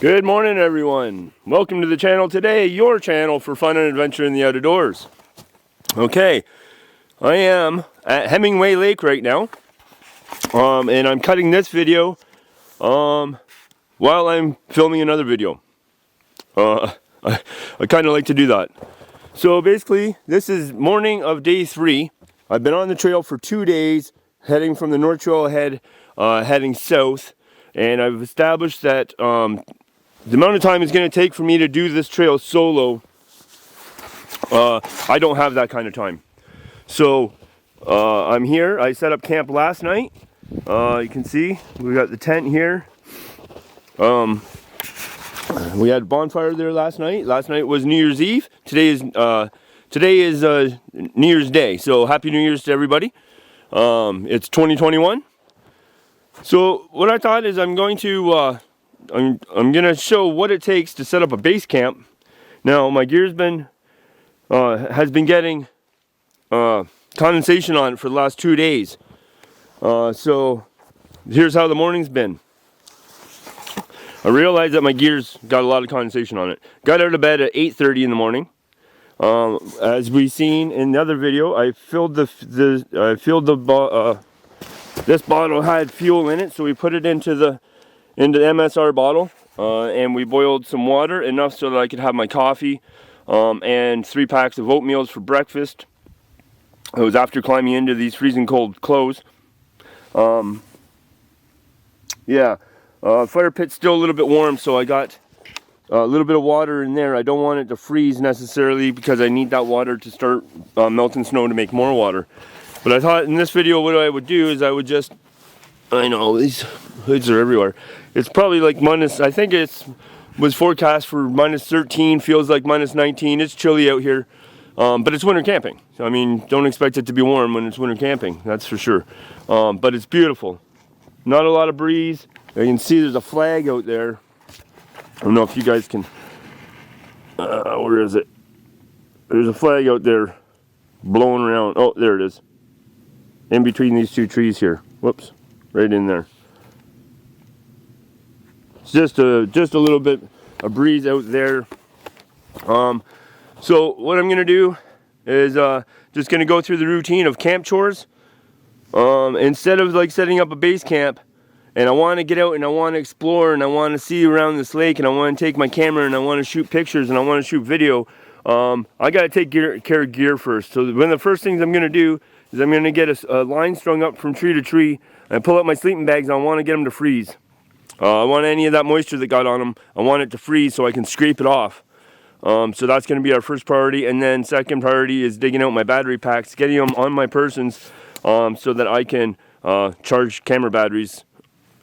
Good morning, everyone. Welcome to the channel today, your channel for fun and adventure in the outdoors. Okay, I am at Hemingway Lake right now, and I'm cutting this video while I'm filming another video. I kind of like to do that. So basically, this is morning of day 3. I've been on the trail for 2 days, heading from the North Trailhead, heading south, and I've established that the amount of time it's going to take for me to do this trail solo, I don't have that kind of time. So I'm here. I set up camp last night. You can see we got the tent here. We had a bonfire there last night. Last night was New Year's Eve. Today is New Year's Day. So Happy New Year's to everybody. It's 2021. So what I thought is I'm going to show what it takes to set up a base camp. Now my gear's has been getting condensation on it for the last 2 days. So here's how the morning's been. I realized that my gear's got a lot of condensation on it. Got out of bed at 8:30 in the morning. As we seen in the other video, I filled this bottle had fuel in it, so we put it into the MSR bottle, and we boiled some water, enough so that I could have my coffee, and 3 packs of oatmeal for breakfast. It was after climbing into these freezing cold clothes. Fire pit's still a little bit warm, so I got a little bit of water in there. I don't want it to freeze necessarily because I need that water to start melting snow to make more water. But I thought in this video what I would do is I would just, I know these hoods are everywhere. It's probably like minus, I think was forecast for minus 13, feels like minus 19. It's chilly out here, but it's winter camping. So, I mean, don't expect it to be warm when it's winter camping, that's for sure. But it's beautiful. Not a lot of breeze. You can see there's a flag out there. I don't know if you guys can, where is it? There's a flag out there blowing around. Oh, there it is. In between these 2 trees here. Whoops, right in there. It's just a little bit of breeze out there. So what I'm gonna do is just gonna go through the routine of camp chores. Instead of like setting up a base camp, and I want to get out and I want to explore and I want to see around this lake and I want to take my camera and I want to shoot pictures and I want to shoot video, I got to take care of gear first. So one of the first things I'm going to do is I'm going to get a line strung up from tree to tree, and I pull out my sleeping bags and I want to get them to freeze. I want any of that moisture that got on them, I want it to freeze so I can scrape it off. So that's going to be our first priority, and then second priority is digging out my battery packs, getting them on my persons, so that I can charge camera batteries,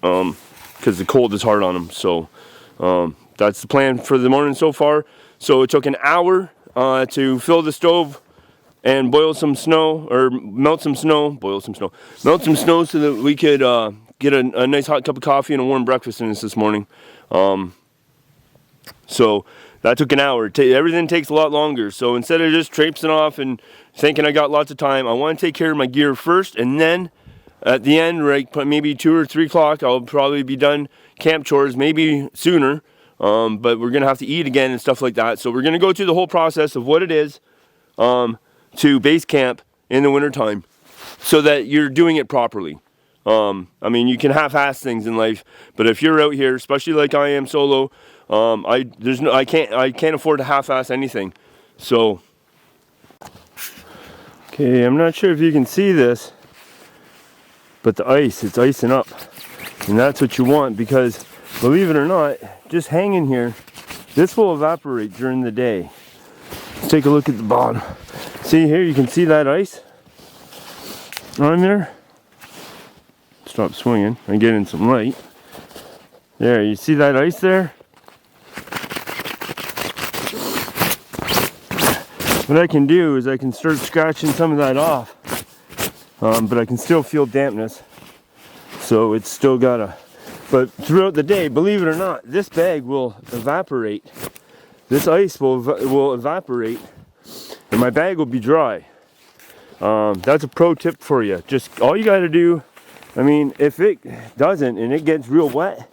because the cold is hard on them. So that's the plan for the morning so far. So it took an hour to fill the stove and boil some snow, or melt some snow so that we could get a nice hot cup of coffee and a warm breakfast in us this morning. So that took an hour. Everything takes a lot longer. So instead of just traipsing off and thinking I got lots of time, I want to take care of my gear first, and then at the end, right, maybe 2 or 3 o'clock, I'll probably be done camp chores, maybe sooner. But we're gonna have to eat again and stuff like that. So we're gonna go through the whole process of what it is to base camp in the wintertime, so that you're doing it properly. I mean, you can half-ass things in life, but if you're out here, especially like I am solo, I can't afford to half-ass anything. So, okay, I'm not sure if you can see this, but the ice, it's icing up, and that's what you want, because believe it or not, just hanging here, this will evaporate during the day. Let's take a look at the bottom. See here, you can see that ice on there. Stop swinging and get in some light. There, you see that ice there? What I can do is I can start scratching some of that off, but I can still feel dampness. So it's still but throughout the day, believe it or not, this bag will evaporate. This ice will evaporate, and my bag will be dry. That's a pro tip for you. Just all you got to do, I mean, if it doesn't and it gets real wet,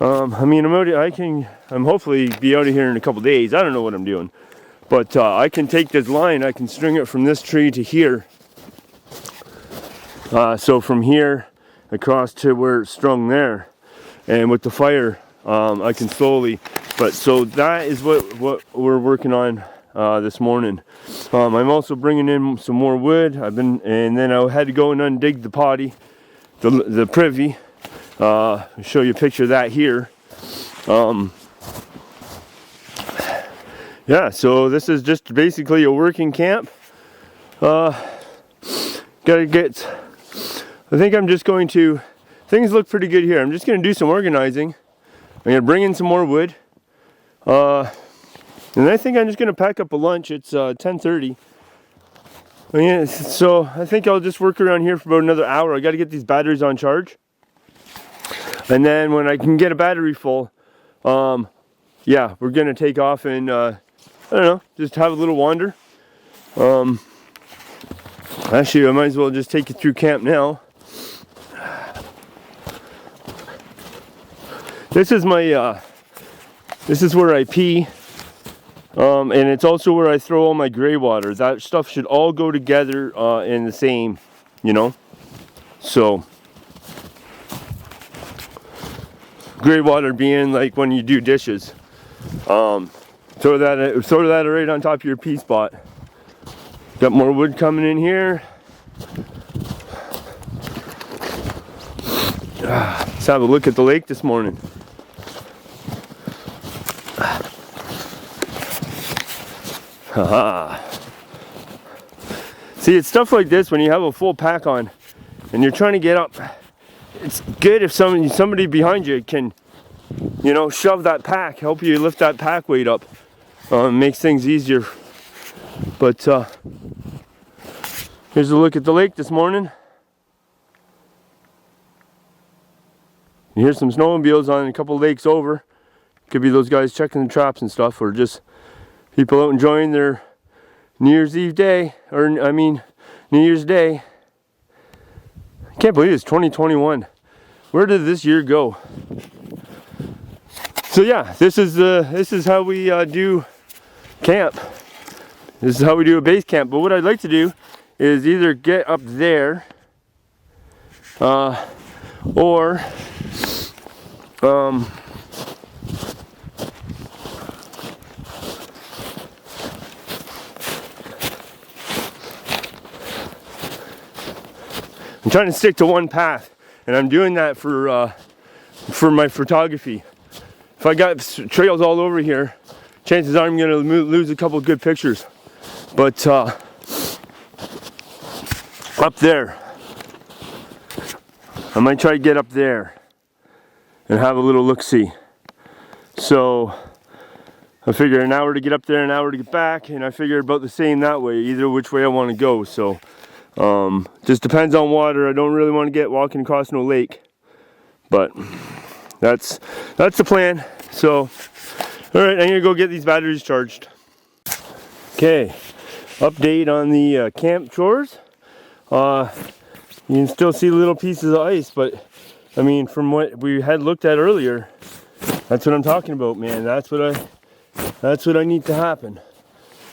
I mean, I'm hopefully be out of here in a couple days. I don't know what I'm doing, but I can take this line, I can string it from this tree to here. So from here across to where it's strung there, and with the fire, I can slowly. But so that is what we're working on this morning. I'm also bringing in some more wood. And then I had to go and undig the potty, the privy. I'll show you a picture of that here. Yeah, so this is just basically a working camp. I think I'm just going to, things look pretty good here. I'm just going to do some organizing. I'm going to bring in some more wood. And I think I'm just going to pack up a lunch. It's 10:30. So I think I'll just work around here for about another hour. I got to get these batteries on charge. And then when I can get a battery full, yeah, we're going to take off and, I don't know, just have a little wander. Actually, I might as well just take you through camp now. This is my, this is where I pee, and it's also where I throw all my gray water. That stuff should all go together in the same, you know. So, gray water being like when you do dishes. Throw that right on top of your pee spot. Got more wood coming in here. Let's have a look at the lake this morning. Haha. See, it's stuff like this when you have a full pack on and you're trying to get up. It's good if somebody behind you can, you know, shove that pack, help you lift that pack weight up. Makes things easier. But here's a look at the lake this morning. Here's some snowmobiles on a couple lakes over. Could be those guys checking the traps and stuff, or just people out enjoying their New Year's Eve day, or I mean, New Year's Day. I can't believe it's 2021. Where did this year go? So yeah, this is how we do camp. This is how we do a base camp. But what I'd like to do is either get up there, or I'm trying to stick to one path, and I'm doing that for my photography. If I got trails all over here, chances are I'm going to lose a couple good pictures. But up there, I might try to get up there and have a little look-see. So I figure an hour to get up there, an hour to get back, and I figure about the same that way, either which way I want to go. So just depends on water. I don't really want to get walking across no lake, but that's the plan. So all right, I'm gonna go get these batteries charged. Okay, update on the camp chores. You can still see little pieces of ice, but I mean, from what we had looked at earlier, that's what I'm talking about, man. That's what I need to happen.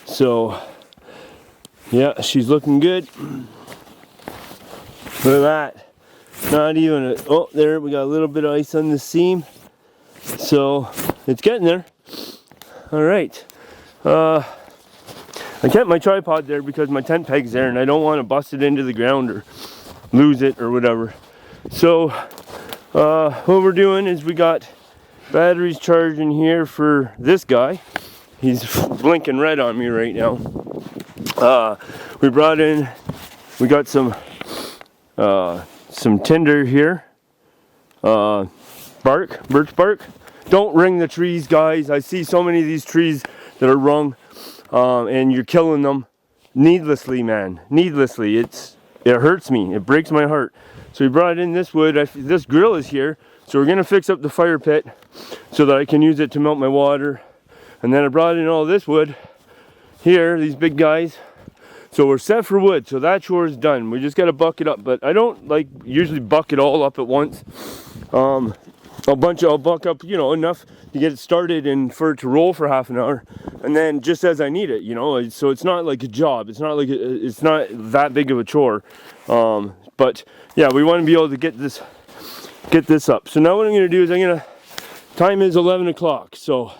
So yeah, she's looking good. Look at that. Not even oh, there, we got a little bit of ice on the seam. So it's getting there. All right. I kept my tripod there because my tent peg's there and I don't want to bust it into the ground or lose it or whatever. So what we're doing is we got batteries charging here for this guy. He's blinking red on me right now. We got some tinder here, birch bark. Don't ring the trees, guys. I see so many of these trees that are rung, and you're killing them needlessly, man. Needlessly. It hurts me. It breaks my heart. So we brought in this wood. This grill is here, so we're gonna fix up the fire pit so that I can use it to melt my water. And then I brought in all this wood here, these big guys. So we're set for wood, so that chore is done. We just gotta buck it up, but I don't like usually buck it all up at once. I'll buck up, you know, enough to get it started and for it to roll for half an hour, and then just as I need it, you know. So it's not like a job. It's not like it's not that big of a chore. But yeah, we want to be able to get this up. So now what I'm gonna do is time is 11 o'clock. So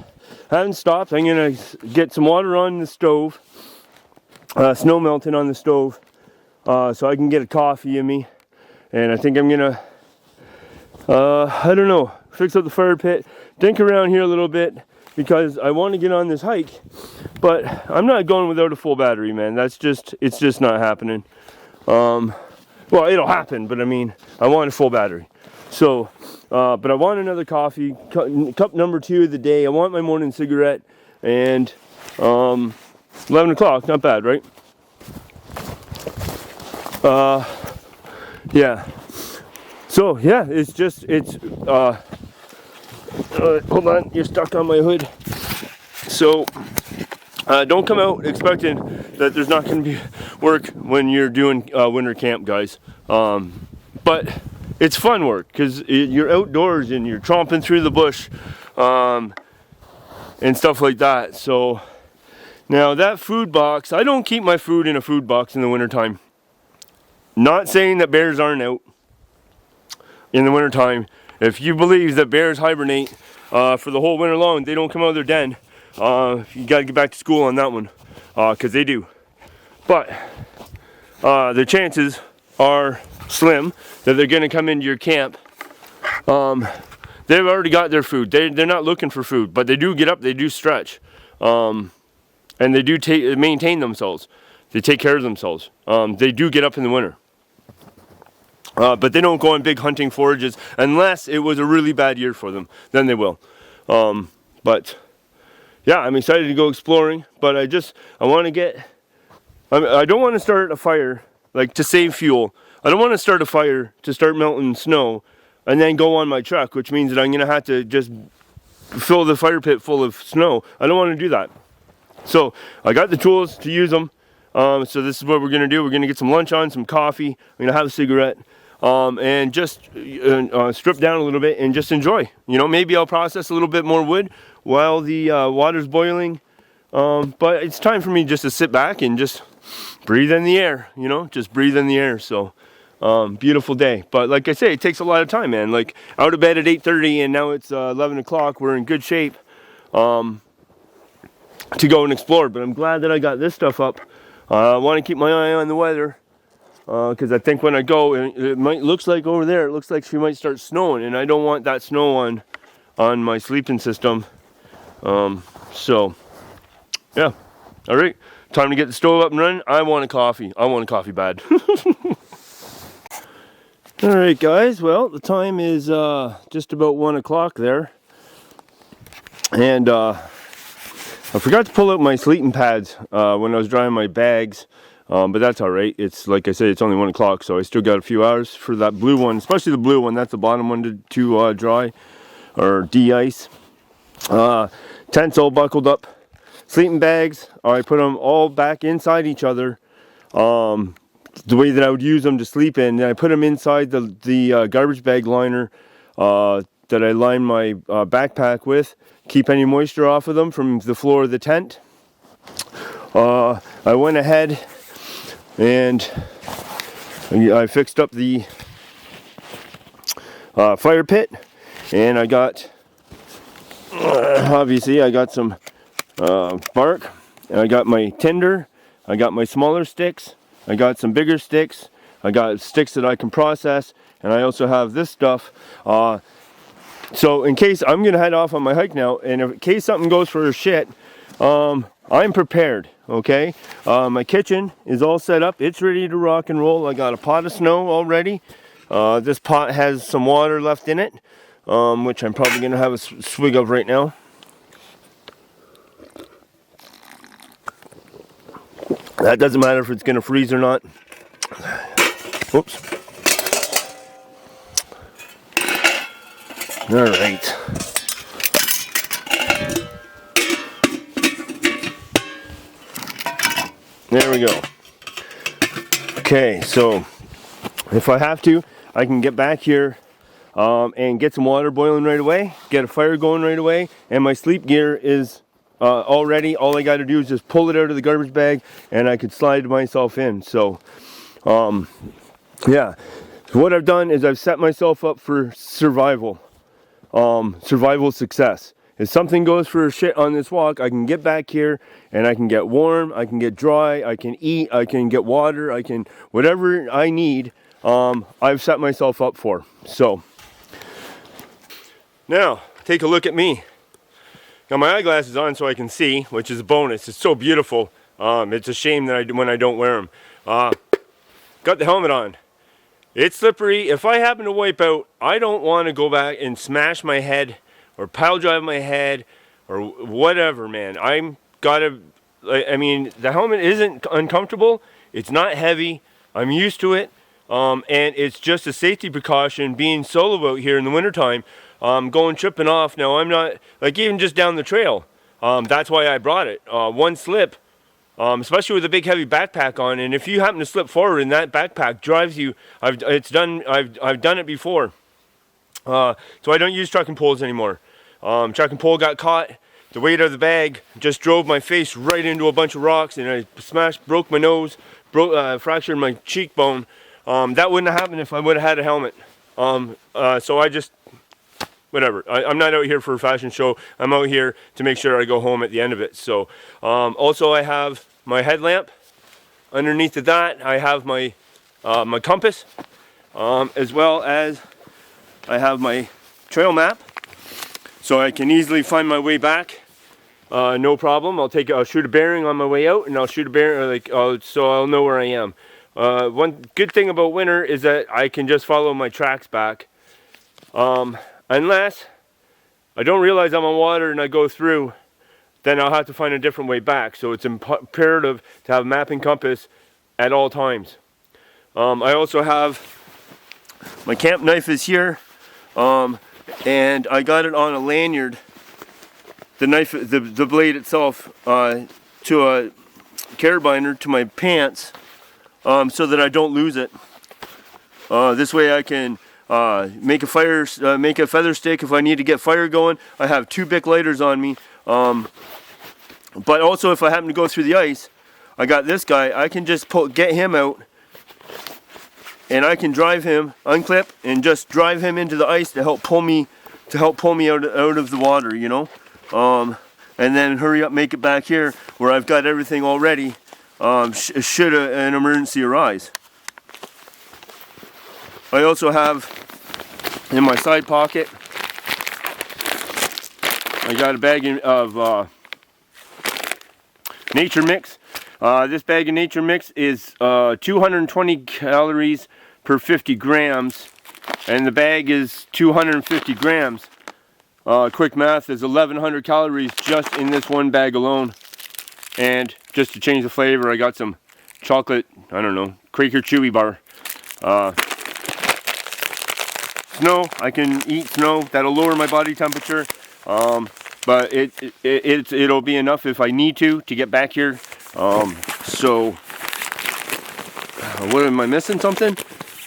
I haven't stopped. I'm gonna get some water on the stove, snow melting on the stove, so I can get a coffee in me. And I think I'm gonna, I don't know, fix up the fire pit, dink around here a little bit, because I want to get on this hike, but I'm not going without a full battery, man. It's just not happening. Well, it'll happen, but I mean, I want a full battery. So, but I want another coffee, cup number 2 of the day. I want my morning cigarette, and 11 o'clock, not bad, right? Yeah. So yeah, hold on, you're stuck on my hood. So don't come out expecting that there's not going to be work when you're doing winter camp, guys. But it's fun work because you're outdoors and you're tromping through the bush and stuff like that. So now that food box, I don't keep my food in a food box in the wintertime. Not saying that bears aren't out in the wintertime. If you believe that bears hibernate for the whole winter long, they don't come out of their den, you got to get back to school on that one, because they do. But the chances are slim that they're going to come into your camp. They've already got their food. They're not looking for food, but they do get up, they do stretch, and they do maintain themselves. They take care of themselves. They do get up in the winter. But they don't go on big hunting forages unless it was a really bad year for them. Then they will. But yeah, I'm excited to go exploring. But I want to get. I don't want to start a fire like to save fuel. I don't want to start a fire to start melting snow and then go on my truck, which means that I'm gonna have to just fill the fire pit full of snow. I don't want to do that. So I got the tools to use them. So this is what we're gonna do. We're gonna get some lunch on, some coffee. I'm gonna have a cigarette. And just strip down a little bit and just enjoy. You know, maybe I'll process a little bit more wood while the water's boiling. But it's time for me just to sit back and just breathe in the air, you know, just breathe in the air. So, beautiful day. But like I say, it takes a lot of time, man. Like out of bed at 8:30 and now it's 11 o'clock. We're in good shape to go and explore. But I'm glad that I got this stuff up. I want to keep my eye on the weather. Because I think when I go, looks like over there, it looks like she might start snowing, and I don't want that snow on my sleeping system. So, yeah. All right, time to get the stove up and running. I want a coffee. I want a coffee bad. All right, guys. Well, the time is just about 1 o'clock there, and I forgot to pull out my sleeping pads when I was drying my bags. But that's all right. It's like I said, it's only 1 o'clock, so I still got a few hours for that blue one, especially the blue one. That's the bottom one to dry or de-ice. Tents all buckled up. Sleeping bags, I put them all back inside each other, the way that I would use them to sleep in. And I put them inside the garbage bag liner that I line my backpack with. Keep any moisture off of them from the floor of the tent. I went ahead and I fixed up the fire pit, and I got obviously I got some bark, and I got my tinder, I got my smaller sticks, I got some bigger sticks, I got sticks that I can process, and I also have this stuff. So in case I'm gonna head off on my hike now, and in case something goes for a shit, I'm prepared. Okay, my kitchen is all set up. It's ready to rock and roll. I got a pot of snow already. This pot has some water left in it, which I'm probably going to have a swig of right now. That doesn't matter if it's going to freeze or not. Whoops. All right. There we go. Okay, so if I have to, I can get back here and get some water boiling right away, get a fire going right away, and my sleep gear is all ready. All I got to do is just pull it out of the garbage bag, and I could slide myself in. So, yeah. So what I've done is I've set myself up for survival, survival success. If something goes for shit on this walk, I can get back here and I can get warm, I can get dry, I can eat, I can get water, I can, whatever I need, I've set myself up for. So, now, take a look at me. Got my eyeglasses on so I can see, which is a bonus. It's so beautiful. It's a shame that when I don't wear them. Got the helmet on. It's slippery. If I happen to wipe out, I don't want to go back and smash my head or pile drive my head or whatever, man. I mean, the helmet isn't uncomfortable. It's not heavy. I'm used to it. And it's just a safety precaution being solo out here in the wintertime. Going tripping off. Now, I'm not, like, even just down the trail. That's why I brought it. One slip, especially with a big heavy backpack on, and if you happen to slip forward and that backpack drives you, I've done it before. So I don't use trekking poles anymore. Trekking pole got caught. The weight of the bag just drove my face right into a bunch of rocks, and I broke my nose, fractured my cheekbone. That wouldn't have happened if I would have had a helmet. So I just, whatever. I'm not out here for a fashion show. I'm out here to make sure I go home at the end of it. So, also I have my headlamp. Underneath of that, I have my my compass, as well as I have my trail map, so I can easily find my way back. No problem. I'll shoot a bearing on my way out, and I'll shoot a bearing so I'll know where I am. One good thing about winter is that I can just follow my tracks back. Unless I don't realize I'm on water and I go through, then I'll have to find a different way back. So it's imperative to have a mapping compass at all times. I also have my camp knife is here, and I got it on a lanyard. The knife, the blade itself, to a carabiner to my pants, so that I don't lose it. This way I can make a feather stick if I need to get fire going. I have 2 Bic lighters on me, but also if I happen to go through the ice, I got this guy. I can just get him out, and I can drive him, unclip, and just drive him into the ice to help pull me out of the water, you know. And then hurry up, make it back here where I've got everything all ready, should an emergency arise. I also have in my side pocket, I got a bag of Nature Mix. This bag of Nature Mix is 220 calories per 50 grams, and the bag is 250 grams. Quick math is 1,100 calories just in this one bag alone. And just to change the flavor, I got some chocolate, I don't know, Quaker Chewy bar. Snow, I can eat snow. That'll lower my body temperature. But it'll be enough if I need to get back here. So, what am I missing? Something?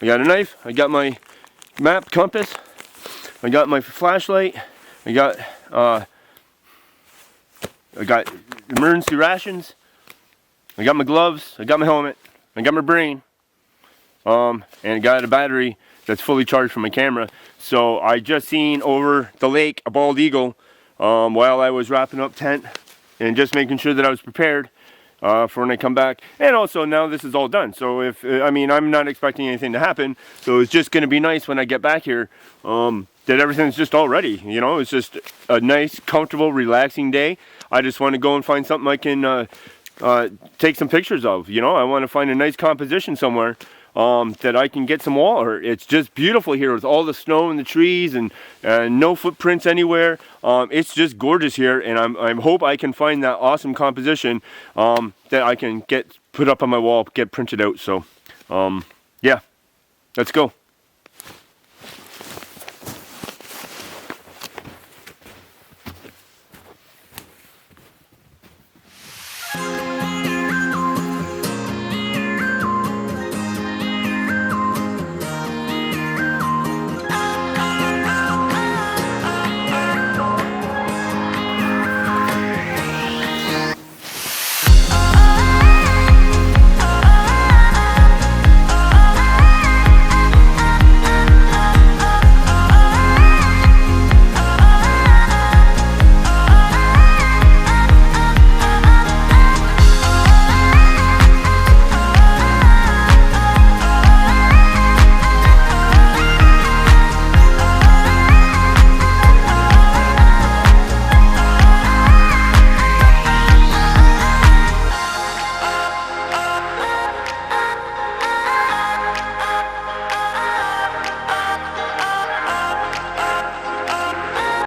I got a knife. I got my map, compass. I got my flashlight. I got emergency rations. I got my gloves. I got my helmet. I got my brain. And I got a battery that's fully charged from my camera. So I just seen over the lake a bald eagle while I was wrapping up tent and just making sure that I was prepared for when I come back. And also now this is all done. So I'm not expecting anything to happen. So it's just going to be nice when I get back here that everything's just all ready. You know, it's just a nice, comfortable, relaxing day. I just want to go and find something I can take some pictures of. You know, I want to find a nice composition somewhere that I can get some water. It's just beautiful here with all the snow and the trees and no footprints anywhere. It's just gorgeous here, and I hope I can find that awesome composition that I can put up on my wall, get printed out. So yeah, let's go.